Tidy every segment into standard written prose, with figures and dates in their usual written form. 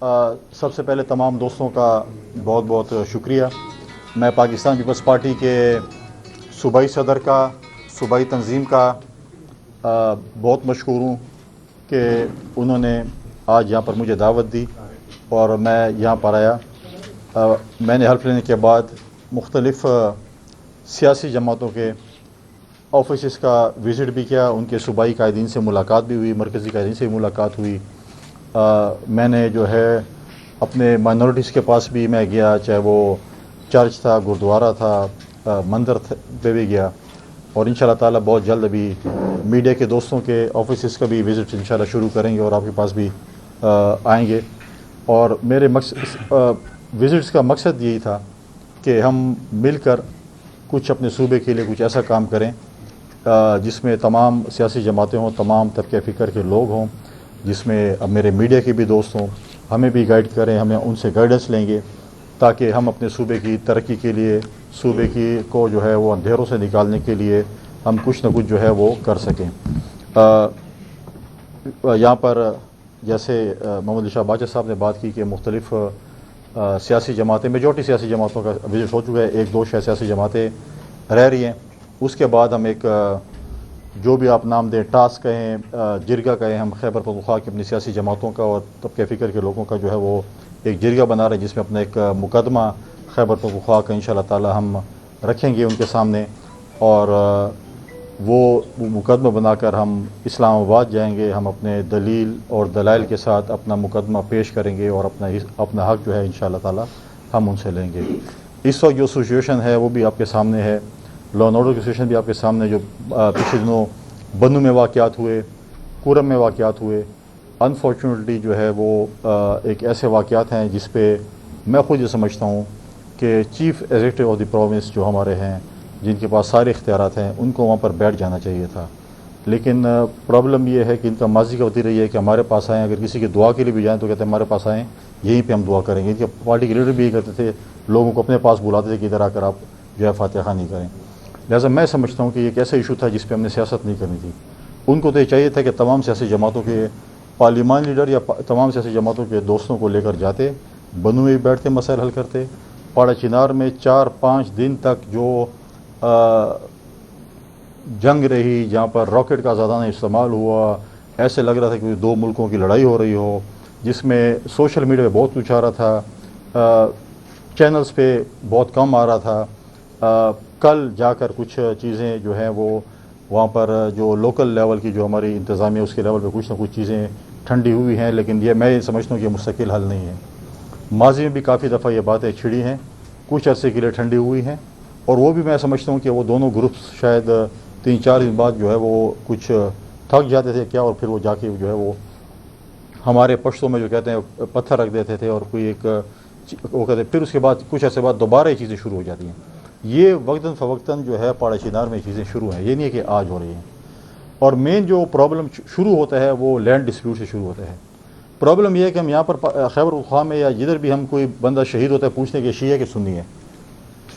سب سے پہلے تمام دوستوں کا بہت بہت شکریہ. میں پاکستان پیپلز پارٹی کے صوبائی صدر کا، صوبائی تنظیم کا بہت مشکور ہوں کہ انہوں نے آج یہاں پر مجھے دعوت دی اور میں یہاں پر آیا. میں نے حلف لینے کے بعد مختلف سیاسی جماعتوں کے آفیسز کا وزٹ بھی کیا، ان کے صوبائی قائدین سے ملاقات بھی ہوئی، مرکزی قائدین سے بھی ملاقات ہوئی. میں نے جو ہے اپنے مائنورٹیز کے پاس بھی میں گیا، چاہے وہ چرچ تھا، گردوارہ تھا، مندر پہ بھی گیا. اور انشاءاللہ تعالی بہت جلد ابھی میڈیا کے دوستوں کے آفیسز کا بھی وزٹ انشاءاللہ شروع کریں گے اور آپ کے پاس بھی آئیں گے. اور میرے وزٹس کا مقصد یہی تھا کہ ہم مل کر کچھ اپنے صوبے کے لیے کچھ ایسا کام کریں جس میں تمام سیاسی جماعتیں ہوں، تمام طبقہ فکر کے لوگ ہوں، جس میں اب میرے میڈیا کے بھی دوست ہوں، ہمیں بھی گائیڈ کریں، ہمیں ان سے گائیڈنس لیں گے تاکہ ہم اپنے صوبے کی ترقی کے لیے، صوبے کو جو ہے وہ اندھیروں سے نکالنے کے لیے ہم کچھ نہ کچھ جو ہے وہ کر سکیں. یہاں پر جیسے محمد علی شاہ باچا صاحب نے بات کی کہ مختلف سیاسی جماعتیں، میجورٹی سیاسی جماعتوں کا وزٹ ہو چکا ہے، ایک دو سیاسی جماعتیں رہ رہی ہیں. اس کے بعد ہم ایک جو بھی آپ نام دیں، ٹاسک کہیں، جرگہ کہیں، ہم خیبر پختونخوا کی اپنی سیاسی جماعتوں کا اور طبقہ فکر کے لوگوں کا جو ہے وہ ایک جرگہ بنا رہے ہیں جس میں اپنا ایک مقدمہ خیبر پختونخوا کا انشاءاللہ تعالی ہم رکھیں گے ان کے سامنے. اور وہ مقدمہ بنا کر ہم اسلام آباد جائیں گے، ہم اپنے دلیل اور دلائل کے ساتھ اپنا مقدمہ پیش کریں گے اور اپنا حق جو ہے انشاءاللہ تعالی ہم ان سے لیں گے. اس وقت جو سچویشن ہے وہ بھی آپ کے سامنے ہے، لا اینڈ آرڈر کی سچویشن بھی آپ کے سامنے، جو پچھلے دنوں بنو میں واقعات ہوئے، کورم میں واقعات ہوئے، انفارچونیٹلی جو ہے وہ ایک ایسے واقعات ہیں جس پہ میں خود یہ سمجھتا ہوں کہ chief executive of the province جو ہمارے ہیں، جن کے پاس سارے اختیارات ہیں، ان کو وہاں پر بیٹھ جانا چاہیے تھا. لیکن پرابلم یہ ہے کہ ان کا ماضی کا ہوتی رہی ہے کہ ہمارے پاس آئیں، اگر کسی کی دعا کے لیے بھی جائیں تو کہتے ہیں ہمارے پاس آئیں، یہیں پہ ہم دعا کریں گے. ان کے پارٹی کے لیڈر بھی یہ کرتے تھے، لوگوں کو اپنے پاس بلاتے تھے کہ ادھر آ کر آپ جو ہے فاتحہ خوانی کریں. لہٰذا میں سمجھتا ہوں کہ یہ ایک ایسا ایشو تھا جس پہ ہم نے سیاست نہیں کرنی تھی. ان کو تو یہ چاہیے تھا کہ تمام سیاسی جماعتوں کے پارلیمان لیڈر یا تمام سیاسی جماعتوں کے دوستوں کو لے کر جاتے، بنو میں بیٹھتے، مسائل حل کرتے. پاڑا چنار میں 4-5 دن تک جو جنگ رہی، جہاں پر راکٹ کا آزادانہ استعمال ہوا، ایسے لگ رہا تھا کہ دو ملکوں کی لڑائی ہو رہی ہو، جس میں سوشل میڈیا پہ بہت کچھ آ رہا تھا، چینلز پہ بہت کم آ رہا تھا. کل جا کر کچھ چیزیں جو ہیں وہ وہاں پر جو لوکل لیول کی جو ہماری انتظامیہ اس کے لیول پہ کچھ نہ کچھ چیزیں ٹھنڈی ہوئی ہیں، لیکن یہ میں سمجھتا ہوں کہ یہ مستقل حل نہیں ہے. ماضی میں بھی کافی دفعہ یہ باتیں چھڑی ہیں، کچھ عرصے کے لیے ٹھنڈی ہوئی ہیں، اور وہ بھی میں سمجھتا ہوں کہ وہ دونوں گروپس شاید 3-4 دن بعد جو ہے وہ کچھ تھک جاتے تھے کیا، اور پھر وہ جا کے جو ہے وہ ہمارے پشتوں میں جو کہتے ہیں پتھر رکھ دیتے تھے، اور کوئی ایک وہ کہتے ہیں، پھر اس کے بعد کچھ عرصے بعد دوبارہ یہ چیزیں شروع ہو جاتی ہیں. یہ وقتاً فوقتاً جو ہے پاڑا چنار میں چیزیں شروع ہیں، یہ نہیں ہے کہ آج ہو رہی ہیں. اور مین جو پرابلم شروع ہوتا ہے وہ لینڈ ڈسپیوٹ سے شروع ہوتا ہے. پرابلم یہ ہے کہ ہم یہاں پر خیبر پختونخوا میں یا جدھر بھی ہم کوئی بندہ شہید ہوتا ہے پوچھتے ہیں کہ شیعہ کہ سنی ہے،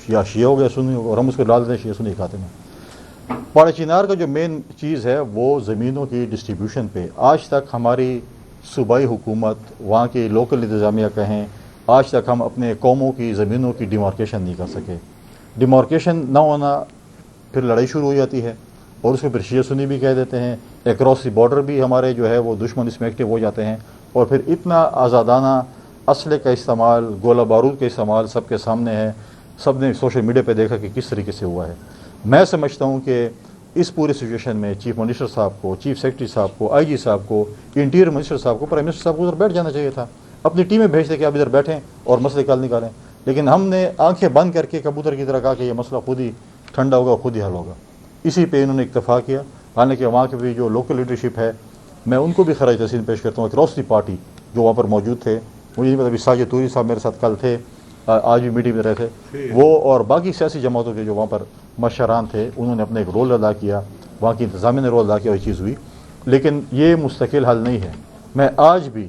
یا شیعہ ہو گیا سنی ہو گیا، اور ہم اس کو ڈال دیتے ہیں شیعہ سنی کھاتے ہیں. پاڑا چنار کا جو مین چیز ہے وہ زمینوں کی ڈسٹریبیوشن پہ آج تک ہماری صوبائی حکومت، وہاں کی لوکل انتظامیہ کہیں، آج تک ہم اپنے قوموں کی زمینوں کی ڈیمارکیشن نہیں کر سکے. ڈیمارکیشن نہ ہونا، پھر لڑائی شروع ہو جاتی ہے، اور اس میں پھر شیعہ سنی بھی کہہ دیتے ہیں. اکراس دی بارڈر بھی ہمارے جو ہے وہ دشمن اس میں ایکٹیو ہو جاتے ہیں، اور پھر اتنا آزادانہ اسلحے کا استعمال، گولہ بارود کا استعمال سب کے سامنے ہے. سب نے سوشل میڈیا پہ دیکھا کہ کس طریقے سے ہوا ہے. میں سمجھتا ہوں کہ اس پوری سچویشن میں چیف منسٹر صاحب کو، چیف سیکرٹری صاحب کو، آئی جی صاحب کو، انٹیریئر منسٹر صاحب کو، پرائم منسٹر صاحب کو ادھر بیٹھ جانا چاہیے تھا. اپنی ٹیمیں بھیجتے کہ آپ ادھر بیٹھیں اور مسئلے کل نکالیں. لیکن ہم نے آنکھیں بند کر کے کبوتر کی طرح کہا کہ یہ مسئلہ خود ہی ٹھنڈا ہوگا، خود ہی حل ہوگا. اسی پہ انہوں نے اکتفا کیا. حالانکہ وہاں کی بھی جو لوکل لیڈرشپ ہے، میں ان کو بھی خراج تحسین پیش کرتا ہوں. اکراس دی پارٹی جو وہاں پر موجود تھے، مجھے نہیں پتا ابھی ساجد توری صاحب میرے ساتھ کل تھے، آج بھی میٹنگ میں رہے تھے وہ، اور باقی سیاسی جماعتوں کے جو وہاں پر مشران تھے، انہوں نے اپنا ایک رول ادا کیا، وہاں کی انتظامیہ نے رول ادا کیا، اور یہ چیز ہوئی. لیکن یہ مستقل حل نہیں ہے. میں آج بھی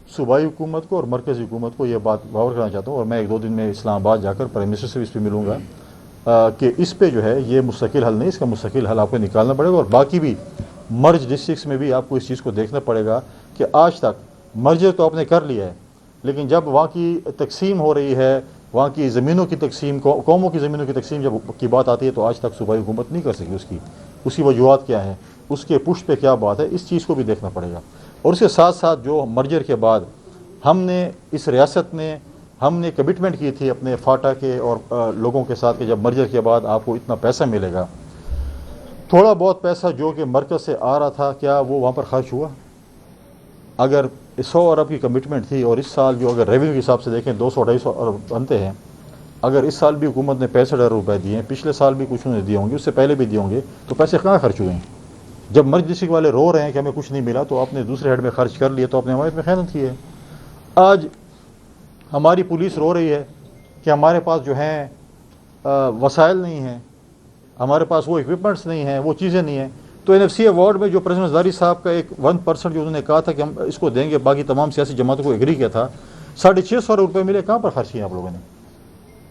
صوبائی حکومت کو اور مرکزی حکومت کو یہ بات غور کرنا چاہتا ہوں، اور میں 1-2 دن میں اسلام آباد جا کر پرائم منسٹر سے بھی اس پہ ملوں گا کہ اس پہ جو ہے یہ مستقل حل نہیں، اس کا مستقل حل آپ کو نکالنا پڑے گا. اور باقی بھی مرج ڈسٹرکٹس میں بھی آپ کو اس چیز کو دیکھنا پڑے گا کہ آج تک مرجر تو آپ نے کر لیا ہے، لیکن جب وہاں کی تقسیم ہو رہی ہے، وہاں کی زمینوں کی تقسیم، قوموں کی زمینوں کی تقسیم جب کی بات آتی ہے تو آج تک صوبائی حکومت نہیں کر سکی اس کی وجوہات کیا ہیں، اس کے پشت پہ کیا بات ہے، اس چیز کو بھی دیکھنا پڑے گا۔ اور اس کے ساتھ ساتھ جو مرجر کے بعد ہم نے اس ریاست نے ہم نے کمٹمنٹ کی تھی اپنے فاٹا کے اور لوگوں کے ساتھ کہ جب مرجر کے بعد آپ کو اتنا پیسہ ملے گا، تھوڑا بہت پیسہ جو کہ مرکز سے آ رہا تھا کیا وہ وہاں پر خرچ ہوا؟ اگر 100 ارب کی کمٹمنٹ تھی اور اس سال جو اگر ریونیو کے حساب سے دیکھیں 200-250 ارب بنتے ہیں، اگر اس سال بھی حکومت نے 65 ارب روپے دیے ہیں، پچھلے سال بھی کچھ انہوں نے دیے ہوں گے، اس سے پہلے بھی دیے ہوں گے، تو پیسے کہاں خرچ ہوئے ہیں؟ جب مرج ڈسٹرکٹ والے رو رہے ہیں کہ ہمیں کچھ نہیں ملا تو آپ نے دوسرے ہیڈ میں خرچ کر لیے، تو اپنے حمایت میں خیانت کی ہے۔ آج ہماری پولیس رو رہی ہے کہ ہمارے پاس جو ہیں وسائل نہیں ہیں، ہمارے پاس وہ اکوپمنٹس نہیں ہیں، وہ چیزیں نہیں ہیں۔ تو NFC ایوارڈ میں جو پریزیڈنٹ زرداری صاحب کا ایک 1% جو انہوں نے کہا تھا کہ ہم اس کو دیں گے، باقی تمام سیاسی جماعتوں کو ایگری کیا تھا، 650 ارب روپے ملے، کہاں پر خرچ کیے آپ لوگوں نے؟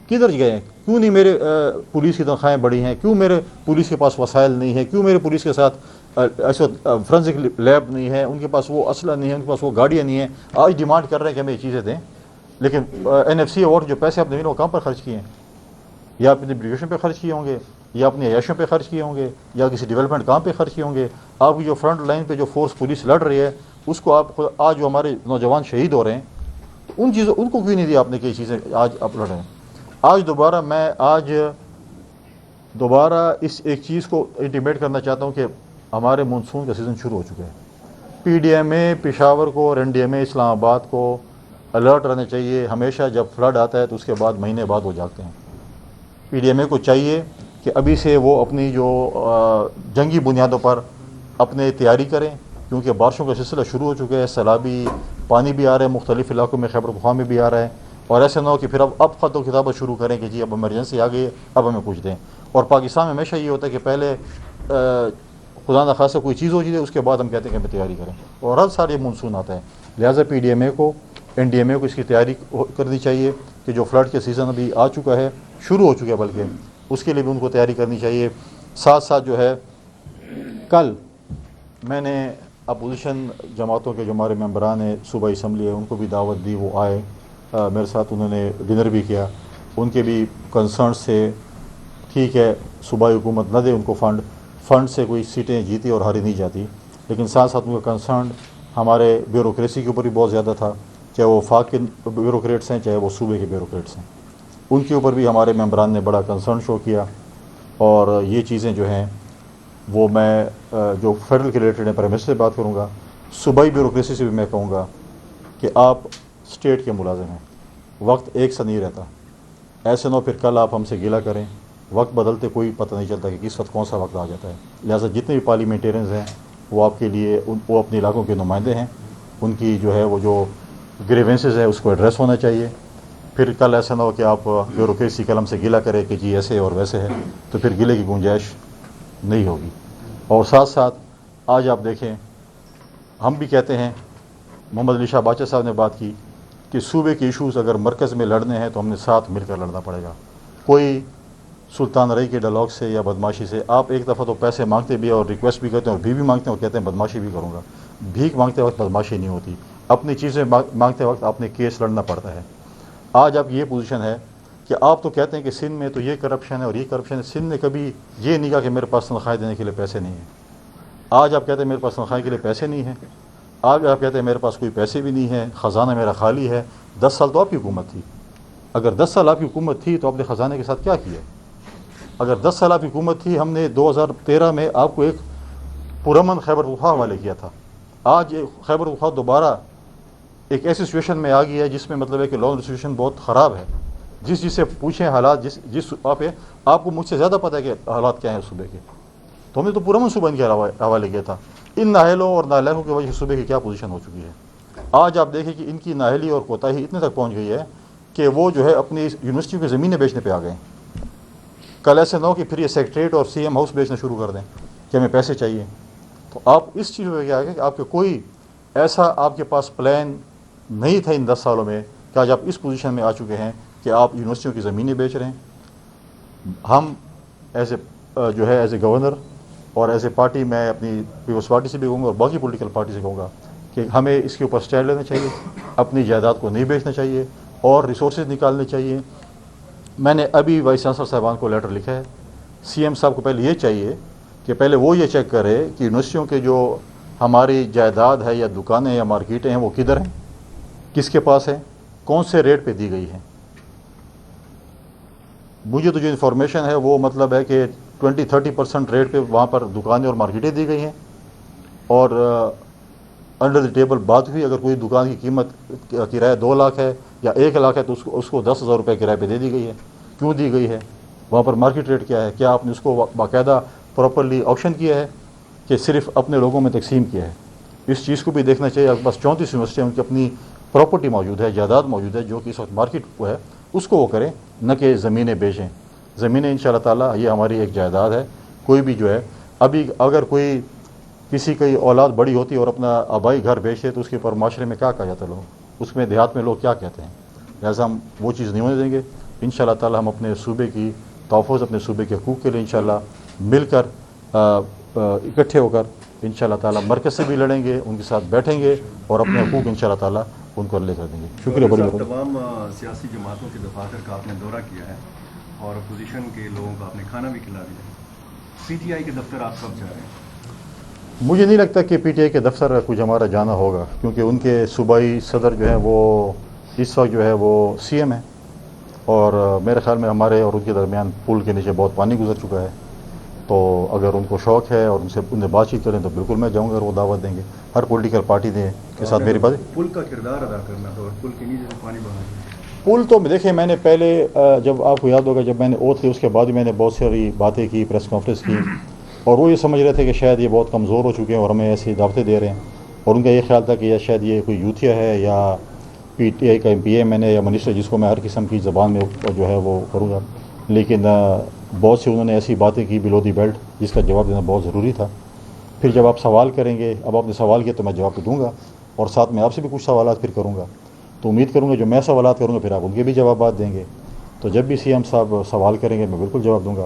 کدھر گئے ہیں؟ کیوں نہیں میرے پولیس کی تنخواہیں بڑھی ہیں؟ کیوں میرے پولیس کے پاس وسائل نہیں ہے؟ کیوں میرے پولیس کے ساتھ ایسے فرنزک لیب نہیں ہے؟ ان کے پاس وہ اسلحہ نہیں ہے، ان کے پاس وہ گاڑیاں نہیں ہیں۔ آج ڈیمانڈ کر رہے ہیں کہ ہمیں یہ چیزیں دیں، لیکن NFC ایوارڈ جو پیسے آپ نے ملے وہ کہاں پر خرچ کیے ہیں؟ یا اپنی ایجوکیشن پہ خرچ کیے ہوں گے، یا اپنی عیاشوں پہ خرچ کیے ہوں گے، یا کسی ڈیولپمنٹ کام پہ خرچ کیے ہوں گے۔ آپ کی جو فرنٹ لائن پہ جو فورس پولیس لڑ رہی ہے اس کو آپ آج جو ہمارے نوجوان شہید ہو رہے ہیں ان کو کیوں نہیں دیا آپ نے؟ کئی چیزیں آج آپ لڑ رہے ہیں۔ آج دوبارہ اس ایک چیز کو انٹیمیٹ کرنا چاہتا ہوں کہ ہمارے مانسون کا سیزن شروع ہو چکا ہے۔ PDMA پشاور کو اور NDMA اسلام آباد کو الرٹ رہنا چاہیے۔ ہمیشہ جب فلڈ آتا ہے تو اس کے بعد مہینے بعد وہ جاگتے ہیں۔ PDMA کو چاہیے کہ ابھی سے وہ اپنی جو جنگی بنیادوں پر اپنے تیاری کریں، کیونکہ بارشوں کا سلسلہ شروع ہو چکا ہے، سیلابی پانی بھی آ رہا ہے، مختلف علاقوں میں خیبر پختونخوا میں بھی آ رہا ہے، اور ایسا نہ ہو کہ پھر اب خط و کتابت شروع کریں کہ جی اب ایمرجنسی آ گئی ہے، اب ہمیں کچھ دیں۔ اور پاکستان میں ہمیشہ یہ ہوتا ہے کہ پہلے خدا نخواستہ کوئی چیز ہو جائے اس کے بعد ہم کہتے ہیں کہ ہمیں تیاری کریں، اور ہر سال یہ مانسون آتا ہے۔ لہٰذا PDMA کو NDMA کو اس کی تیاری کرنی چاہیے کہ جو فلڈ کے سیزن ابھی آ چکا ہے، شروع ہو چکا ہے بلکہ، اس کے لیے بھی ان کو تیاری کرنی چاہیے۔ ساتھ ساتھ جو ہے کل میں نے اپوزیشن جماعتوں کے جو ہمارے ممبران ہیں صوبائی اسمبلی ہے ان کو بھی دعوت دی، وہ آئے میرے ساتھ، انہوں نے ڈنر بھی کیا۔ ان کے بھی کنسرنس سے ٹھیک ہے صوبائی حکومت نہ دے ان کو فنڈ سے کوئی سیٹیں جیتی اور ہاری نہیں جاتی، لیکن ساتھ ساتھ ان کا کنسرن ہمارے بیوروکریسی کے اوپر بھی بہت زیادہ تھا، چاہے وہ وفاق کے بیوروکریٹس ہیں چاہے وہ صوبے کے بیوروکریٹس ہیں، ان کے اوپر بھی ہمارے ممبران نے بڑا کنسرن شو کیا۔ اور یہ چیزیں جو ہیں وہ میں جو فیڈرل کے ریلیٹڈ ہیں پرائم منسٹر سے بات کروں گا، صوبائی بیوروکریسی سے بھی میں کہوں گا کہ آپ اسٹیٹ کے ملازم ہیں، وقت ایک سا نہیں رہتا، ایسے نہ پھر کل آپ ہم سے گلہ کریں، وقت بدلتے کوئی پتہ نہیں چلتا کہ کس وقت کون سا وقت آ جاتا ہے۔ لہٰذا جتنے بھی پارلیمنٹیرینز ہیں وہ آپ کے لیے وہ اپنے علاقوں کے نمائندے ہیں، ان کی جو ہے وہ جو گریونسز ہے اس کو ایڈریس ہونا چاہیے۔ پھر کل ایسا نہ ہو کہ آپ بیوروکریسی قلم سے گلہ کرے کہ جی ایسے اور ویسے ہے، تو پھر گلے کی گنجائش نہیں ہوگی۔ اور ساتھ ساتھ آج آپ دیکھیں ہم بھی کہتے ہیں، محمد علی شاہ باچا صاحب نے بات کی کہ صوبے کے ایشوز اگر مرکز میں لڑنے ہیں تو ہم نے ساتھ مل کر لڑنا پڑے گا۔ کوئی سلطان رئی کے ڈائلاگ سے یا بدماشی سے آپ ایک دفعہ تو پیسے مانگتے بھی اور ریکویسٹ بھی کرتے ہیں اور بھی مانگتے ہیں اور کہتے ہیں بدماشی بھی کروں گا۔ بھیک مانگتے وقت بدماشی نہیں ہوتی، اپنی چیزیں مانگتے وقت اپنے کیس لڑنا پڑتا ہے۔ آج آپ یہ پوزیشن ہے کہ آپ تو کہتے ہیں کہ سندھ میں تو یہ کرپشن ہے اور یہ کرپشن ہے، سندھ نے کبھی یہ نہیں کہا کہ میرے پاس تنخواہیں دینے کے لیے پیسے نہیں ہیں۔ آج آپ کہتے ہیں میرے پاس تنخواہیں کے لیے پیسے نہیں ہیں، آج آپ کہتے ہیں میرے پاس کوئی پیسے بھی نہیں ہیں، خزانہ میرا خالی ہے۔ 10 سال تو آپ کی حکومت تھی، اگر 10 سال آپ کی حکومت تھی تو آپ نے خزانے کے ساتھ کیا کیا؟ اگر 10 سال آپ کی حکومت تھی، ہم نے 2013 میں آپ کو ایک پرامن خیبر پختونخوا حوالے کیا تھا۔ آج خیبر پختونخوا دوبارہ ایک ایسی سچویشن میں آ گئی ہے جس میں مطلب ہے کہ لا اینڈ سچویشن بہت خراب ہے۔ جس سے پوچھیں حالات جس آپ کو مجھ سے زیادہ پتہ ہے کہ حالات کیا ہیں صوبے کے، تو ہم نے تو پرامن صوبہ ان کے حوالے کیا تھا۔ ان نااہلوں اور نالائقوں کی وجہ سے صوبے کی کیا پوزیشن ہو چکی ہے۔ آج آپ دیکھیں کہ ان کی نااہلی اور کوتاہی اتنے تک پہنچ گئی ہے کہ وہ جو ہے اپنی یونیورسٹیوں کی زمینیں بیچنے پہ آ گئے ہیں۔ کل ایسے نہ ہو کہ پھر یہ سیکریٹریٹ اور CM ہاؤس بیچنا شروع کر دیں کہ ہمیں پیسے چاہیے۔ تو آپ اس چیز میں کیا ہے کہ آپ کے کوئی ایسا آپ کے پاس پلان نہیں تھا ان 10 سالوں میں کہ آج آپ اس پوزیشن میں آ چکے ہیں کہ آپ یونیورسٹیوں کی زمینیں بیچ رہے ہیں۔ ہم ایز اے گورنر اور ایز اے پارٹی، میں اپنی پیپلز پارٹی سے بھی کہوں گا اور باقی پولیٹیکل پارٹی سے کہوں گا کہ ہمیں اس کے اوپر اسٹینڈ لینا چاہیے۔ اپنی جائیداد کو نہیں بیچنا چاہیے اور ریسورسز نکالنے چاہیے. میں نے ابھی وائس چانسلر صاحبان کو لیٹر لکھا ہے. سی ایم صاحب کو پہلے یہ چاہیے کہ پہلے وہ یہ چیک کرے کہ یونیورسٹیوں کے جو ہماری جائیداد ہے یا دکانیں یا مارکیٹیں ہیں وہ کدھر ہیں, کس کے پاس ہیں, کون سے ریٹ پہ دی گئی ہیں. مجھے تو جو انفارمیشن ہے وہ مطلب ہے کہ 20-30% ریٹ پہ وہاں پر دکانیں اور مارکیٹیں دی گئی ہیں, اور انڈر دی ٹیبل بات ہوئی اگر کوئی دکان کی قیمت کرایہ 2 لاکھ ہے یا 1 لاکھ ہے تو اس کو 10,000 روپے کرایہ پہ دے دی گئی ہے. کیوں دی گئی ہے؟ وہاں پر مارکیٹ ریٹ کیا ہے؟ کیا آپ نے اس کو باقاعدہ پراپرلی آپشن کیا ہے کہ صرف اپنے لوگوں میں تقسیم کیا ہے؟ اس چیز کو بھی دیکھنا چاہیے. بس 34 یونیورسٹیاں ان کی اپنی پراپرٹی موجود ہے, جائیداد موجود ہے جو کہ اس وقت مارکیٹ کو ہے, اس کو وہ کریں, نہ کہ زمینیں بیچیں. زمینیں انشاءاللہ تعالیٰ یہ ہماری ایک جائیداد ہے. کوئی بھی جو ہے ابھی اگر کوئی کسی کی اولاد بڑی ہوتی ہے اور اپنا آبائی گھر بیچتے تو اس کے اوپر معاشرے میں کیا کہا جاتا ہے, لوگ اس میں دیہات میں لوگ کیا کہتے ہیں. لہٰذا ہم وہ چیز نہیں ہونے دیں گے. انشاءاللہ تعالیٰ ہم اپنے صوبے کی تحفظ, اپنے صوبے کے حقوق کے لیے انشاءاللہ مل کر اکٹھے ہو کر انشاءاللہ تعالیٰ مرکز سے بھی لڑیں گے, ان کے ساتھ بیٹھیں گے اور اپنے حقوق انشاءاللہ تعالیٰ ان کو لے کر دیں گے. شکریہ. بڑی تمام سیاسی جماعتوں کے دفاتر کا آپ نے دورہ کیا ہے اور اپوزیشن کے لوگوں کو آپ نے کھانا بھی کھلا دیا. پی ٹی آئی کے دفتر آپ کب جا رہے ہیں؟ مجھے نہیں لگتا کہ پی ٹی آئی کے دفتر کچھ ہمارا جانا ہوگا, کیونکہ ان کے صوبائی صدر جو ہیں وہ اس وقت جو ہے وہ سی ایم ہیں, اور میرے خیال میں ہمارے اور ان کے درمیان پل کے نیچے بہت پانی گزر چکا ہے. تو اگر ان کو شوق ہے اور ان سے بات چیت کریں تو بالکل میں جاؤں گا, اور وہ دعوت دیں گے. ہر پولیٹیکل پارٹی کے ساتھ میری بات. پل کا کردار ادا کرنا تھا اور پل کے نیچے سے پانی بہانا. پل تو دیکھیں میں نے پہلے جب آپ کو یاد ہوگا جب میں نے اوتھ لی اس کے بعد میں نے بہت ساری باتیں کی, پریس کانفرنس کی, اور وہ یہ سمجھ رہے تھے کہ شاید یہ بہت کمزور ہو چکے ہیں اور ہمیں ایسی دعوتیں دے رہے ہیں, اور ان کا یہ خیال تھا کہ شاید یہ کوئی یوتھیا ہے یا پی ٹی آئی کا ایم پی اے میں نے یا منسٹر, جس کو میں ہر قسم کی زبان میں جو ہے وہ کروں گا. لیکن بہت سے انہوں نے ایسی باتیں کی بلو دی بیلٹ جس کا جواب دینا بہت ضروری تھا. پھر جب آپ سوال کریں گے, اب آپ نے سوال کیا تو میں جواب تو دوں گا, اور ساتھ میں آپ سے بھی کچھ سوالات پھر کروں گا. تو امید کروں گا جو میں سوالات کروں گا پھر آپ ان کے بھی جوابات دیں گے. تو جب بھی سی ایم صاحب سوال کریں گے میں بالکل جواب دوں گا.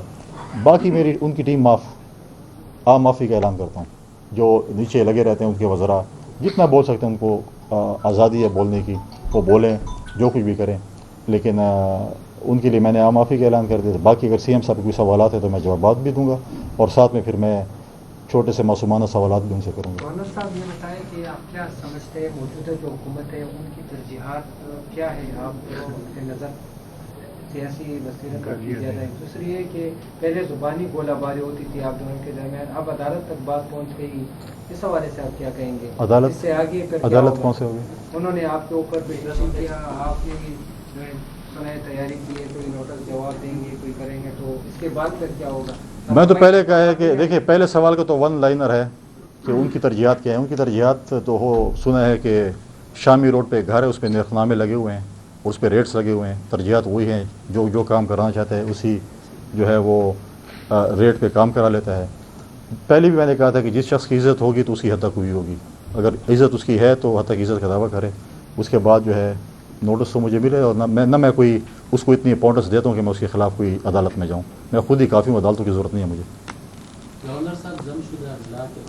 باقی میری ان کی ٹیم معافی کا اعلان کرتا ہوں. جو نیچے لگے رہتے ہیں ان کے وزراء جتنا بول سکتے ہیں ان کو آزادی ہے بولنے کی, وہ بولیں جو کچھ بھی کریں, لیکن ان کے لیے میں نے معافی کا اعلان کر دیا. باقی اگر سی ایم صاحب کوئی سوالات ہیں تو میں جوابات بھی دوں گا, اور ساتھ میں پھر میں چھوٹے سے معصومانہ سوالات بھی ان سے کروں گا. گورنر صاحب یہ بتائیں کہ آپ کیا سمجھتے ہیں موجودہ جو حکومت ہے ان کی ترجیحات کیا ہے آپ کے نظر سیاسی بصیرت کی زیادہ ہے؟ دوسری ہے کہ پہلے زبانی گولہ باری ہوتی تھی آپ دونوں کے درمیان, اب عدالت تک بات پہنچ گئی, اس حوالے سے آپ کیا کہیں گے؟ عدالت اس سے آگے عدالت کون سے ہوگی؟ انہوں نے آپ کے اوپر پٹیشن کیا, آپ کی سنائے تیاری کی ہے, کوئی نوٹس جواب دیں گے, کوئی کریں گے, تو اس کے بعد پھر کیا ہوگا؟ میں تو پہلے کہا ہے کہ دیکھیں پہلے سوال کا تو ون لائنر ہے کہ ان کی ترجیحات کیا ہیں. ان کی ترجیحات تو سنا ہے کہ شامی روڈ پہ گھر ہے, اس پہ نرخ نامے لگے ہوئے ہیں, اس پہ ریٹس لگے ہوئے ہیں. ترجیحات وہی ہیں جو کام کرانا چاہتا ہے اسی جو ہے وہ ریٹ پہ کام کرا لیتا ہے. پہلے بھی میں نے کہا تھا کہ جس شخص کی عزت ہوگی تو اس کی حد تک ہوئی ہوگی. اگر عزت اس کی ہے تو حد تک عزت کا دعویٰ کرے, اس کے بعد جو ہے نوٹس تو مجھے ملے, اور نہ میں کوئی اس کو اتنی امپورٹنس دیتا ہوں کہ میں اس کے خلاف کوئی عدالت میں جاؤں. میں خود ہی کافی ہوں, عدالتوں کی ضرورت نہیں ہے مجھے. گورنر صاحب ضم شدہ اضلاع کے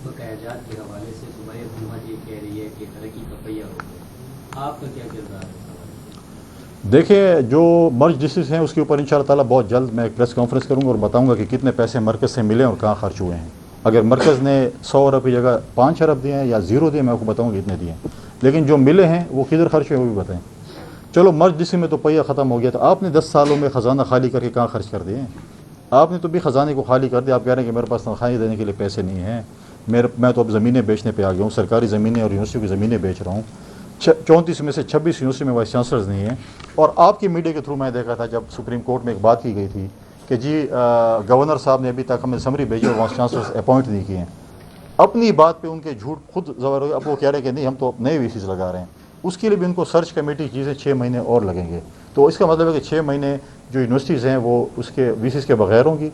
بقایا جات کے حوالے سے صوبائی حکومت یہ کہہ رہی ہے کہ ترقی کا پہیہ ہو گیا, آپ کا کیا کردار ہے؟ دیکھیں جو مرج ڈسٹرکٹس ہیں اس کے اوپر انشاءاللہ تعالیٰ بہت جلد میں ایک پریس کانفرنس کروں گا اور بتاؤں گا کہ کتنے پیسے مرکز سے ملے اور کہاں خرچ ہوئے ہیں. اگر مرکز نے 100 ارب کی جگہ 5 ارب دیے ہیں یا 0 دیے, میں آپ کو بتاؤں گا اتنے دیے ہیں, لیکن جو ملے ہیں وہ کدھر خرچ ہوئے وہ بھی بتائیں. چلو مرج ڈسٹرکٹ میں تو پہیہ ختم ہو گیا, تو آپ نے 10 سالوں میں خزانہ خالی کر کے کہاں خرچ کر دیے ہیں؟ آپ نے تو بھی خزانے کو خالی کر دیا. آپ کہہ رہے ہیں کہ میرے پاس تنخواہیں دینے کے لیے پیسے نہیں ہیں, میں تو اب زمینیں بیچنے پہ آ گیا ہوں, سرکاری زمینیں اور یونیورسٹی کی زمینیں بیچ رہا ہوں. 34 میں سے 26 یونیورسٹی میں وائس چانسلرز نہیں ہیں. اور آپ کی میڈیا کے تھرو میں دیکھا تھا جب سپریم کورٹ میں ایک بات کی گئی تھی کہ جی گورنر صاحب نے ابھی تک ہمیں سمری بھیجی اور وائس چانسلرز اپوائنٹ نہیں کیے ہیں. اپنی بات پہ ان کے جھوٹ خود زبر ہو گیا. اب وہ کہہ رہے ہیں کہ نہیں ہم تو نئے وی سیز لگا رہے ہیں, اس کے لیے بھی ان کو سرچ کمیٹی چیزیں 6 مہینے اور لگیں گے. تو اس کا مطلب ہے کہ 6 مہینے جو یونیورسٹیز ہیں وہ اس کے وی سیز کے بغیر ہوں گی,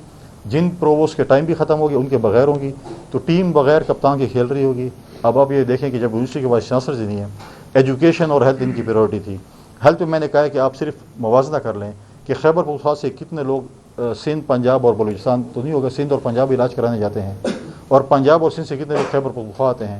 جن پروووسٹ کے ٹائم بھی ختم ہوگی ان کے بغیر ہوں گی, تو ٹیم بغیر کپتان کے کھیل رہی ہوگی. اب آپ یہ دیکھیں کہ جب یونیورسٹی کے وائس چانسلرز ہی نہیں ہیں, ایجوکیشن اور ہیلتھ ان کی پریورٹی تھی. ہیلتھ میں نے کہا ہے کہ آپ صرف موازنہ کر لیں کہ خیبر پختونخوا سے کتنے لوگ سندھ, پنجاب اور بلوچستان تو نہیں ہوگا, سندھ اور پنجاب علاج کرانے جاتے ہیں, اور پنجاب اور سندھ سے کتنے لوگ خیبر پختونخوا آتے ہیں,